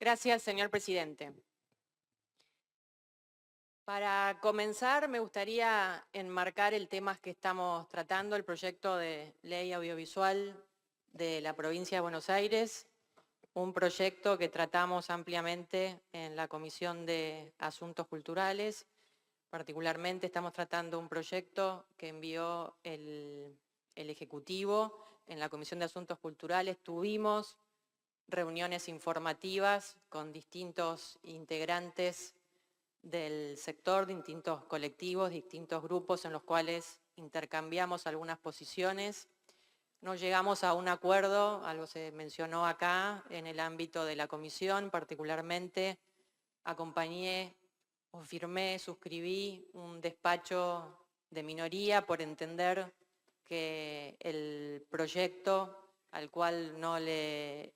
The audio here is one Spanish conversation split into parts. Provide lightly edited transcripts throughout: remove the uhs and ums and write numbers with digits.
Gracias, señor presidente. Para comenzar, me gustaría enmarcar el tema que estamos tratando, el proyecto de ley audiovisual de la provincia de Buenos Aires, un proyecto que tratamos ampliamente en la Comisión de Asuntos Culturales. Particularmente estamos tratando un proyecto que envió el Ejecutivo en la Comisión de Asuntos Culturales. Tuvimos reuniones informativas con distintos integrantes del sector, distintos colectivos, distintos grupos en los cuales intercambiamos algunas posiciones. No llegamos a un acuerdo, algo se mencionó acá, en el ámbito de la comisión. Particularmente acompañé o firmé, suscribí un despacho de minoría por entender que el proyecto al cual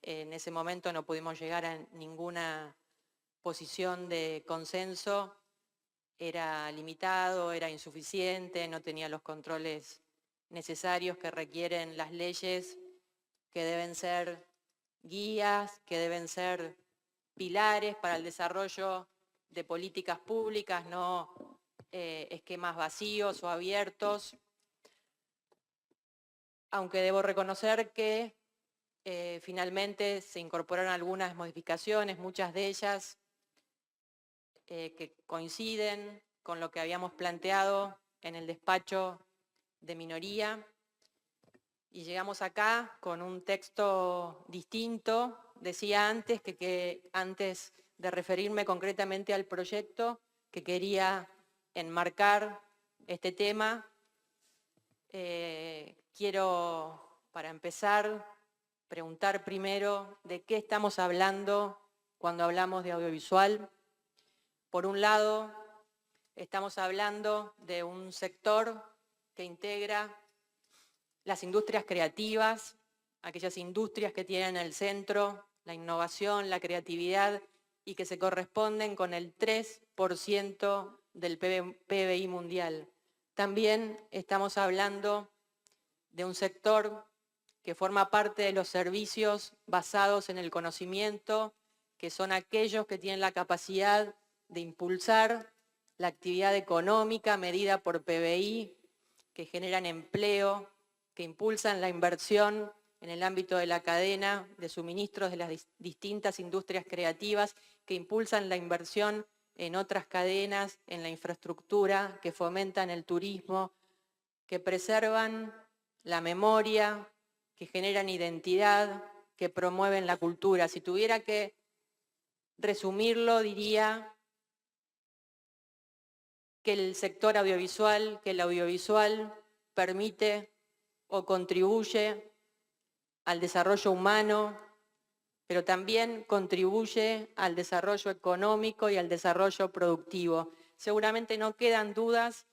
en ese momento no pudimos llegar a ninguna posición de consenso, era limitado, era insuficiente, no tenía los controles necesarios que requieren las leyes, que deben ser guías, que deben ser pilares para el desarrollo de políticas públicas, no esquemas vacíos o abiertos. Aunque debo reconocer que finalmente se incorporaron algunas modificaciones, muchas de ellas que coinciden con lo que habíamos planteado en el despacho de minoría, y llegamos acá con un texto distinto. Decía antes que antes de referirme concretamente al proyecto, que quería enmarcar este tema. Quiero, para empezar, preguntar primero de qué estamos hablando cuando hablamos de audiovisual. Por un lado, estamos hablando de un sector que integra las industrias creativas, aquellas industrias que tienen en el centro la innovación, la creatividad y que se corresponden con el 3% del PBI mundial. También estamos hablando de un sector que forma parte de los servicios basados en el conocimiento, que son aquellos que tienen la capacidad de impulsar la actividad económica medida por PBI, que generan empleo, que impulsan la inversión en el ámbito de la cadena de suministros de las distintas industrias creativas, que impulsan la inversión en otras cadenas, en la infraestructura, que fomentan el turismo, que preservan la memoria, que generan identidad, que promueven la cultura. Si tuviera que resumirlo, diría que el sector audiovisual, que el audiovisual permite o contribuye al desarrollo humano, pero también contribuye al desarrollo económico y al desarrollo productivo. Seguramente no quedan dudas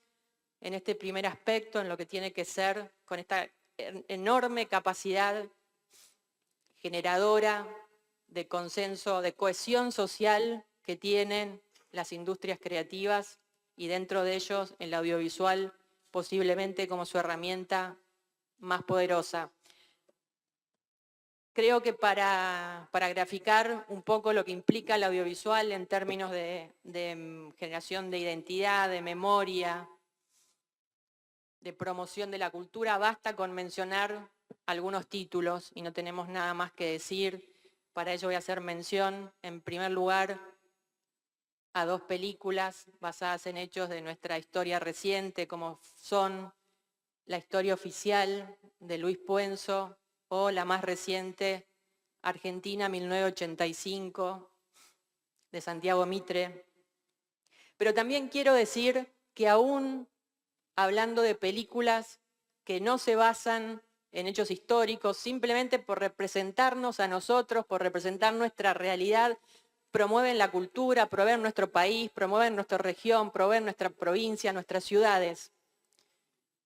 en este primer aspecto, en lo que tiene que ser con esta enorme capacidad generadora de consenso, de cohesión social que tienen las industrias creativas, y dentro de ellos el audiovisual posiblemente como su herramienta más poderosa. Creo que para graficar un poco lo que implica el audiovisual en términos de generación de identidad, de memoria, de promoción de la cultura, basta con mencionar algunos títulos y no tenemos nada más que decir. Para ello voy a hacer mención, en primer lugar, a dos películas basadas en hechos de nuestra historia reciente, como son La historia oficial de Luis Puenzo o la más reciente, Argentina 1985, de Santiago Mitre. Pero también quiero decir que aún hablando de películas que no se basan en hechos históricos, simplemente por representarnos a nosotros, por representar nuestra realidad, promueven la cultura, promueven nuestro país, promueven nuestra región, promueven nuestra provincia, nuestras ciudades.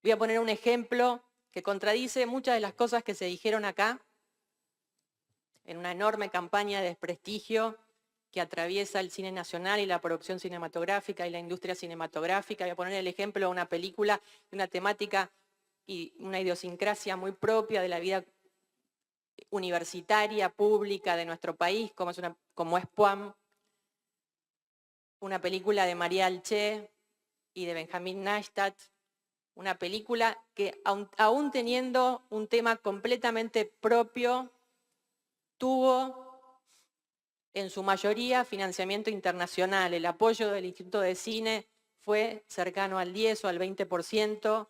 Voy a poner un ejemplo que contradice muchas de las cosas que se dijeron acá, en una enorme campaña de desprestigio que atraviesa el cine nacional y la producción cinematográfica y la industria cinematográfica. Voy a poner el ejemplo de una película de una temática y una idiosincrasia muy propia de la vida universitaria, pública de nuestro país, como es Puam, una película de María Alché y de Benjamín Neistat, una película que, aún teniendo un tema completamente propio, tuvo en su mayoría financiamiento internacional. El apoyo del Instituto de Cine fue cercano al 10 o al 20%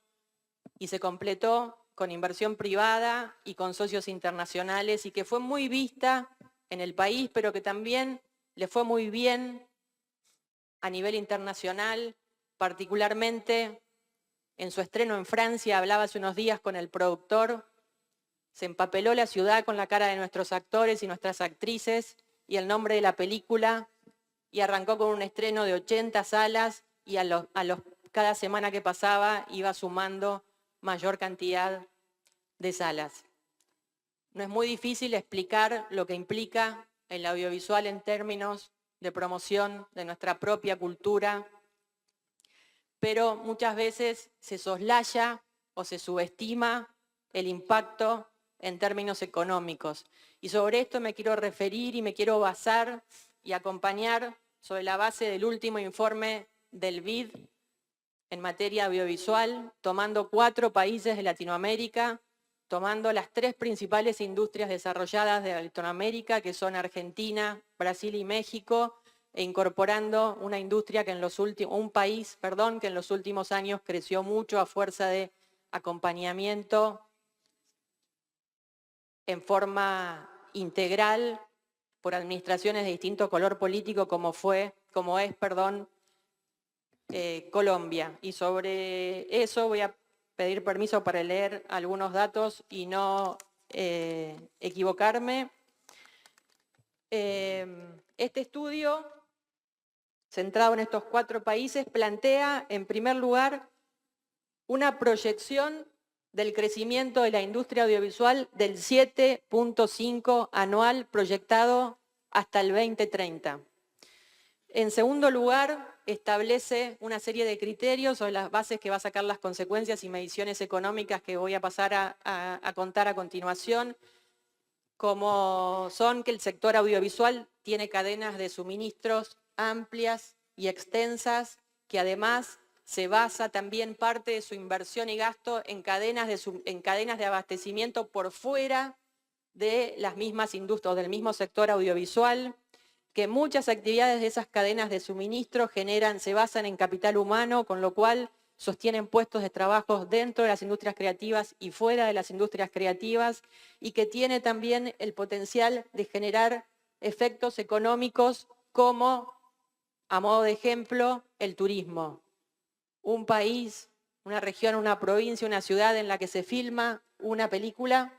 y se completó con inversión privada y con socios internacionales, y que fue muy vista en el país, pero que también le fue muy bien a nivel internacional, particularmente en su estreno en Francia. Hablaba hace unos días con el productor, se empapeló la ciudad con la cara de nuestros actores y nuestras actrices y el nombre de la película, y arrancó con un estreno de 80 salas, y cada semana que pasaba iba sumando mayor cantidad de salas. No es muy difícil explicar lo que implica el audiovisual en términos de promoción de nuestra propia cultura, pero muchas veces se soslaya o se subestima el impacto en términos económicos. Y sobre esto me quiero referir y me quiero basar y acompañar sobre la base del último informe del BID en materia audiovisual, tomando 4 países de Latinoamérica, tomando las 3 principales industrias desarrolladas de Latinoamérica, que son Argentina, Brasil y México, e incorporando una industria que un país que en los últimos años creció mucho a fuerza de acompañamiento en forma integral por administraciones de distinto color político, como es Colombia. Y sobre eso voy a pedir permiso para leer algunos datos y no equivocarme. Este estudio, centrado en estos 4 países, plantea, en primer lugar, una proyección del crecimiento de la industria audiovisual del 7.5 anual proyectado hasta el 2030. En segundo lugar, establece una serie de criterios sobre las bases que va a sacar las consecuencias y mediciones económicas que voy a pasar a contar a continuación, como son que el sector audiovisual tiene cadenas de suministros amplias y extensas, que además se basa también parte de su inversión y gasto en cadenas de abastecimiento por fuera de las mismas industrias o del mismo sector audiovisual, que muchas actividades de esas cadenas de suministro se basan en capital humano, con lo cual sostienen puestos de trabajo dentro de las industrias creativas y fuera de las industrias creativas, y que tiene también el potencial de generar efectos económicos como, a modo de ejemplo, el turismo. Un país, una región, una provincia, una ciudad en la que se filma una película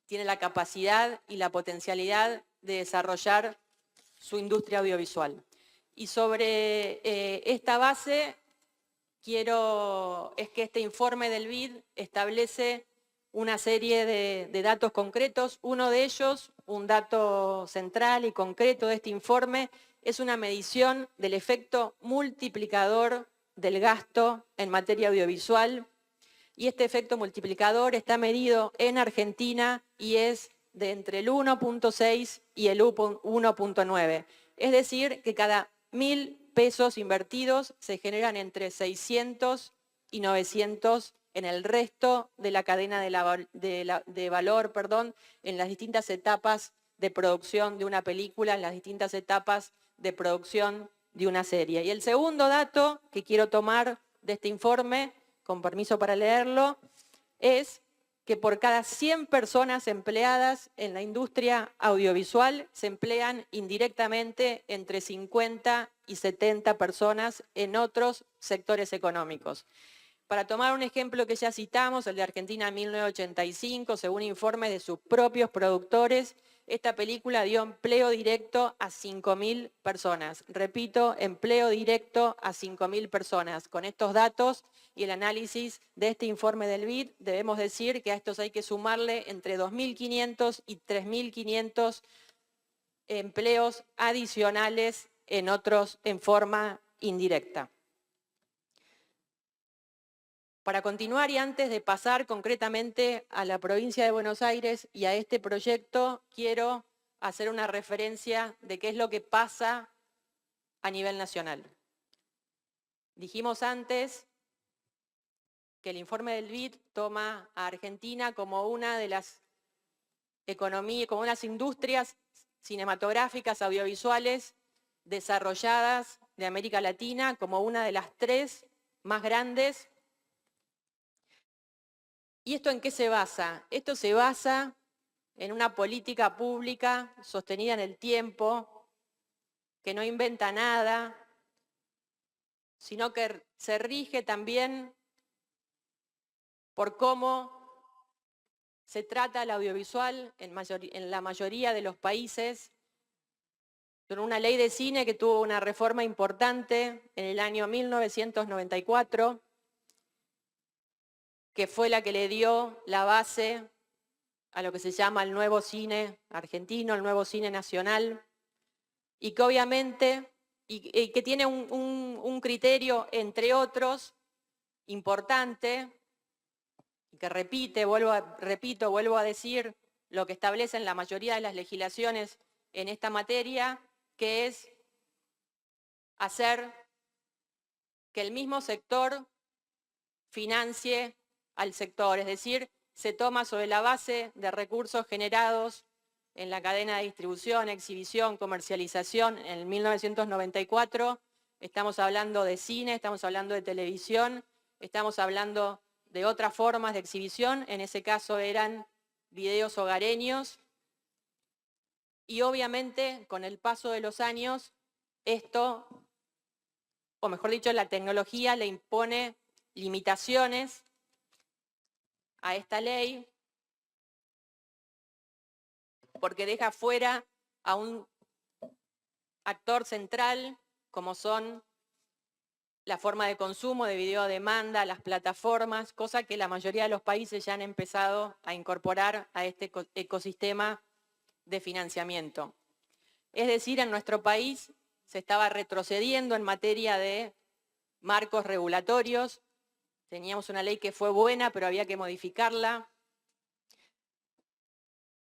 tiene la capacidad y la potencialidad de desarrollar su industria audiovisual. Y sobre esta base es que este informe del BID establece una serie de datos concretos. Uno de ellos, un dato central y concreto de este informe, es una medición del efecto multiplicador del gasto en materia audiovisual. Y este efecto multiplicador está medido en Argentina y es de entre el 1.6 y el 1.9. Es decir, que cada 1.000 pesos invertidos se generan entre 600 y 900 en el resto de la cadena de valor, en las distintas etapas de producción de una película, en las distintas etapas de producción de una serie. Y el segundo dato que quiero tomar de este informe, con permiso para leerlo, es que por cada 100 personas empleadas en la industria audiovisual se emplean indirectamente entre 50 y 70 personas en otros sectores económicos. Para tomar un ejemplo que ya citamos, el de Argentina en 1985, según informes de sus propios productores, esta película dio empleo directo a 5.000 personas. Repito, empleo directo a 5.000 personas. Con estos datos y el análisis de este informe del BID, debemos decir que a estos hay que sumarle entre 2.500 y 3.500 empleos adicionales en forma indirecta. Para continuar y antes de pasar concretamente a la provincia de Buenos Aires y a este proyecto, quiero hacer una referencia de qué es lo que pasa a nivel nacional. Dijimos antes que el informe del BID toma a Argentina como una de las economías, como unas industrias cinematográficas, audiovisuales desarrolladas de América Latina, como una de las 3 más grandes. ¿Y esto en qué se basa? Esto se basa en una política pública sostenida en el tiempo, que no inventa nada, sino que se rige también por cómo se trata el audiovisual en la mayoría de los países, con una ley de cine que tuvo una reforma importante en el año 1994, que fue la que le dio la base a lo que se llama el nuevo cine argentino, el nuevo cine nacional, y que obviamente, y que tiene un criterio, entre otros, importante, y que vuelvo a decir lo que establecen la mayoría de las legislaciones en esta materia, que es hacer que el mismo sector financie al sector, es decir, se toma sobre la base de recursos generados en la cadena de distribución, exhibición, comercialización en el 1994, estamos hablando de cine, estamos hablando de televisión, estamos hablando de otras formas de exhibición, en ese caso eran videos hogareños, y obviamente con el paso de los años esto, o mejor dicho, la tecnología le impone limitaciones a esta ley porque deja fuera a un actor central como son la forma de consumo de video a demanda, las plataformas, cosa que la mayoría de los países ya han empezado a incorporar a este ecosistema de financiamiento. Es decir, en nuestro país se estaba retrocediendo en materia de marcos regulatorios. Teníamos una ley que fue buena, pero había que modificarla.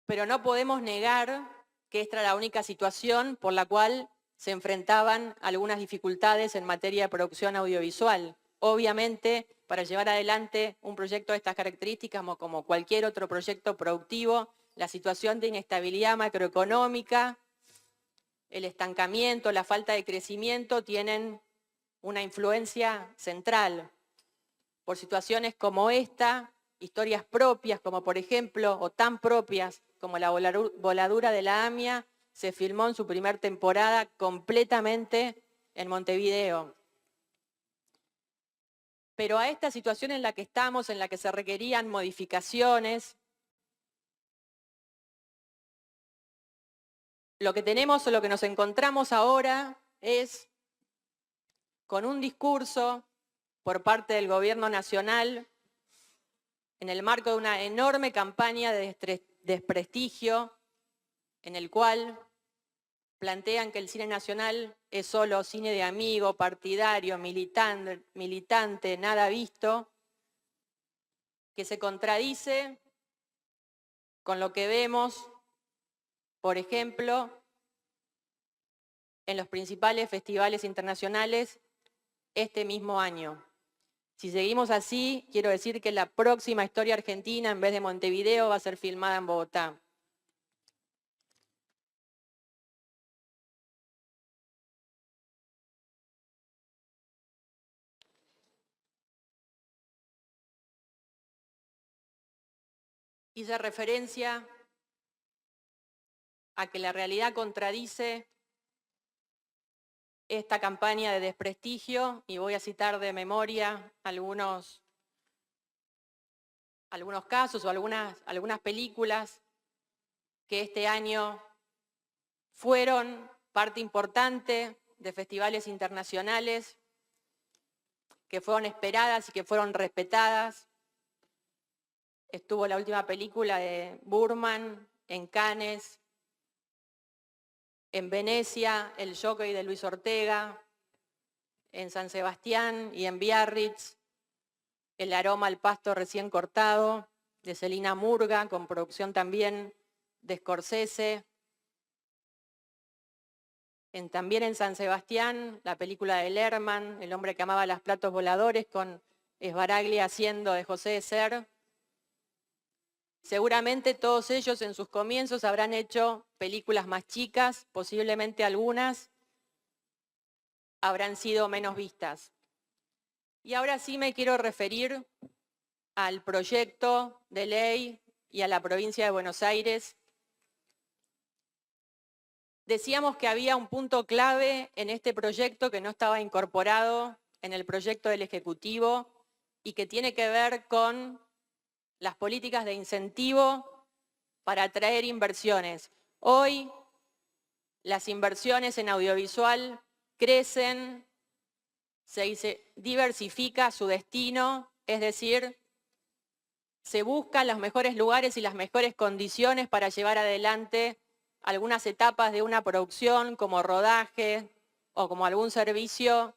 Pero no podemos negar que esta era la única situación por la cual se enfrentaban algunas dificultades en materia de producción audiovisual. Obviamente, para llevar adelante un proyecto de estas características, como cualquier otro proyecto productivo, la situación de inestabilidad macroeconómica, el estancamiento, la falta de crecimiento tienen una influencia central. Por situaciones como esta, historias propias, como por ejemplo, o tan propias como La voladura de la AMIA, se filmó en su primer temporada completamente en Montevideo. Pero a esta situación en la que estamos, en la que se requerían modificaciones, lo que tenemos o lo que nos encontramos ahora es con un discurso por parte del gobierno nacional en el marco de una enorme campaña de desprestigio en el cual plantean que el cine nacional es solo cine de amigo, partidario, militante, nada visto, que se contradice con lo que vemos, por ejemplo, en los principales festivales internacionales este mismo año. Si seguimos así, quiero decir que la próxima historia argentina, en vez de Montevideo, va a ser filmada en Bogotá. Hice referencia a que la realidad contradice esta campaña de desprestigio y voy a citar de memoria algunos casos o algunas películas que este año fueron parte importante de festivales internacionales, que fueron esperadas y que fueron respetadas. Estuvo la última película de Burman en Cannes, en Venecia, El Jockey de Luis Ortega, en San Sebastián y en Biarritz. El aroma al pasto recién cortado, de Celina Murga, con producción también de Scorsese. También en San Sebastián, la película de Lerman, El hombre que amaba los platos voladores, con Sbaraglia haciendo de José de Ser. Seguramente todos ellos en sus comienzos habrán hecho películas más chicas, posiblemente algunas habrán sido menos vistas. Y ahora sí me quiero referir al proyecto de ley y a la provincia de Buenos Aires. Decíamos que había un punto clave en este proyecto que no estaba incorporado en el proyecto del Ejecutivo y que tiene que ver con las políticas de incentivo para atraer inversiones. Hoy las inversiones en audiovisual crecen, se diversifica su destino, es decir, se buscan los mejores lugares y las mejores condiciones para llevar adelante algunas etapas de una producción como rodaje o como algún servicio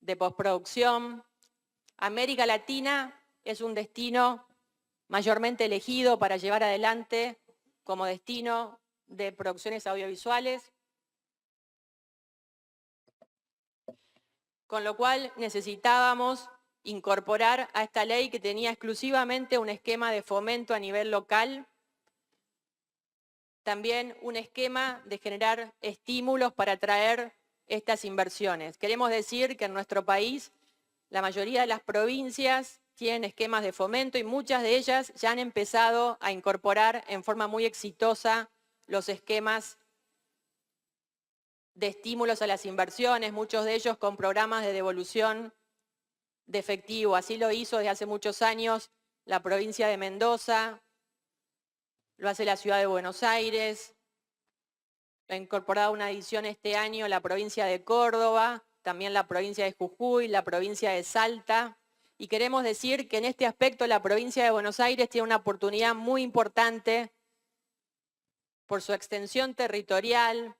de postproducción. América Latina es un destino mayormente elegido para llevar adelante como destino de producciones audiovisuales, con lo cual necesitábamos incorporar a esta ley que tenía exclusivamente un esquema de fomento a nivel local, también un esquema de generar estímulos para atraer estas inversiones. Queremos decir que en nuestro país la mayoría de las provincias tienen esquemas de fomento y muchas de ellas ya han empezado a incorporar en forma muy exitosa los esquemas de estímulos a las inversiones, muchos de ellos con programas de devolución de efectivo. Así lo hizo desde hace muchos años la provincia de Mendoza, lo hace la ciudad de Buenos Aires, ha incorporado una edición este año la provincia de Córdoba, también la provincia de Jujuy, la provincia de Salta. Y queremos decir que en este aspecto la provincia de Buenos Aires tiene una oportunidad muy importante por su extensión territorial,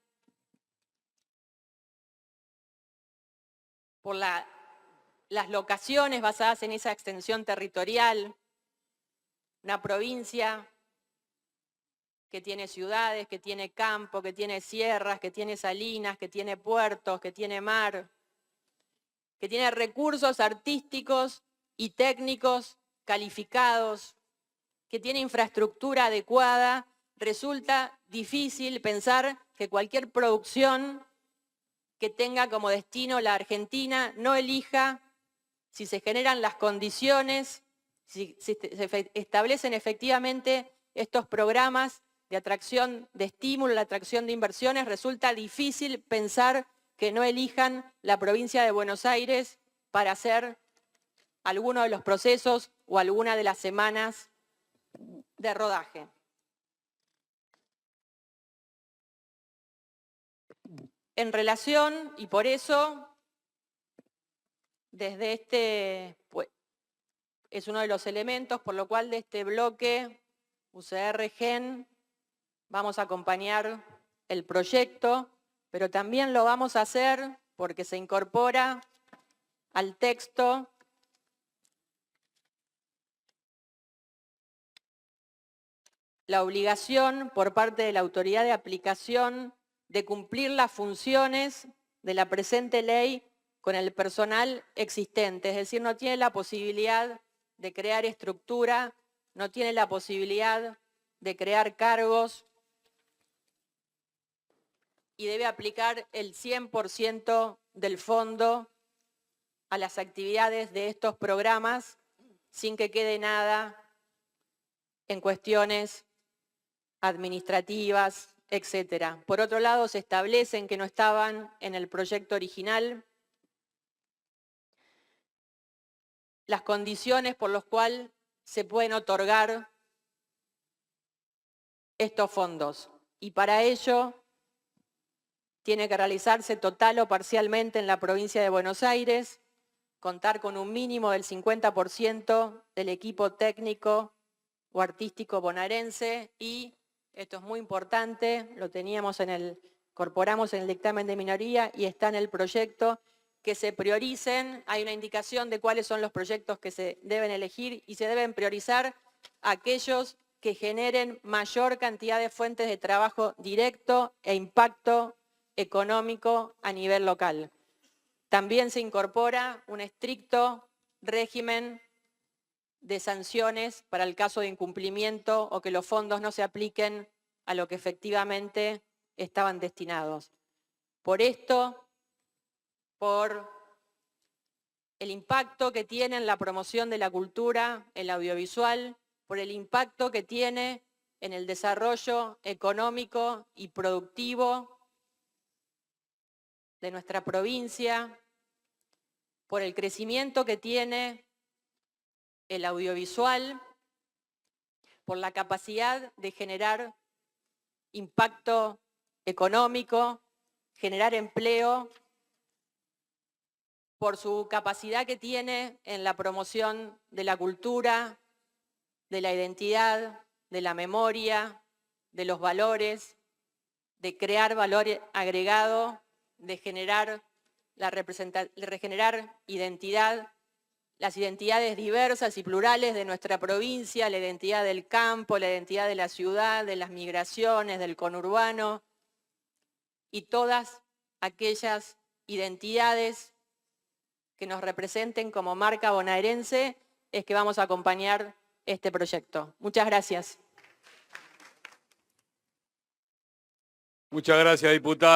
por las locaciones basadas en esa extensión territorial, una provincia que tiene ciudades, que tiene campo, que tiene sierras, que tiene salinas, que tiene puertos, que tiene mar, que tiene recursos artísticos y técnicos calificados, que tiene infraestructura adecuada. Resulta difícil pensar que cualquier producción que tenga como destino la Argentina no elija, si se generan las condiciones, si se establecen efectivamente estos programas de atracción de estímulo, la atracción de inversiones, resulta difícil pensar que no elijan la provincia de Buenos Aires para hacer alguno de los procesos o alguna de las semanas de rodaje. En relación, y por eso, desde este, pues, es uno de los elementos por lo cual de este bloque UCR-GEN vamos a acompañar el proyecto, pero también lo vamos a hacer porque se incorpora al texto la obligación por parte de la autoridad de aplicación de cumplir las funciones de la presente ley con el personal existente, es decir, no tiene la posibilidad de crear estructura, no tiene la posibilidad de crear cargos y debe aplicar el 100% del fondo a las actividades de estos programas sin que quede nada en cuestiones administrativas, etc. Por otro lado, se establecen que no estaban en el proyecto original las condiciones por las cuales se pueden otorgar estos fondos. Y para ello tiene que realizarse total o parcialmente en la provincia de Buenos Aires, contar con un mínimo del 50% del equipo técnico o artístico bonaerense y, esto es muy importante, lo teníamos incorporamos en el dictamen de minoría y está en el proyecto, que se prioricen, hay una indicación de cuáles son los proyectos que se deben elegir y se deben priorizar aquellos que generen mayor cantidad de fuentes de trabajo directo e impacto económico a nivel local. También se incorpora un estricto régimen de sanciones para el caso de incumplimiento o que los fondos no se apliquen a lo que efectivamente estaban destinados. Por esto, por el impacto que tiene en la promoción de la cultura, el audiovisual, por el impacto que tiene en el desarrollo económico y productivo de nuestra provincia, por el crecimiento que tiene el audiovisual, por la capacidad de generar impacto económico, generar empleo, por su capacidad que tiene en la promoción de la cultura, de la identidad, de la memoria, de los valores, de crear valor agregado, de generar regenerar identidad, las identidades diversas y plurales de nuestra provincia, la identidad del campo, la identidad de la ciudad, de las migraciones, del conurbano y todas aquellas identidades que nos representen como marca bonaerense, es que vamos a acompañar este proyecto. Muchas gracias. Muchas gracias, diputada.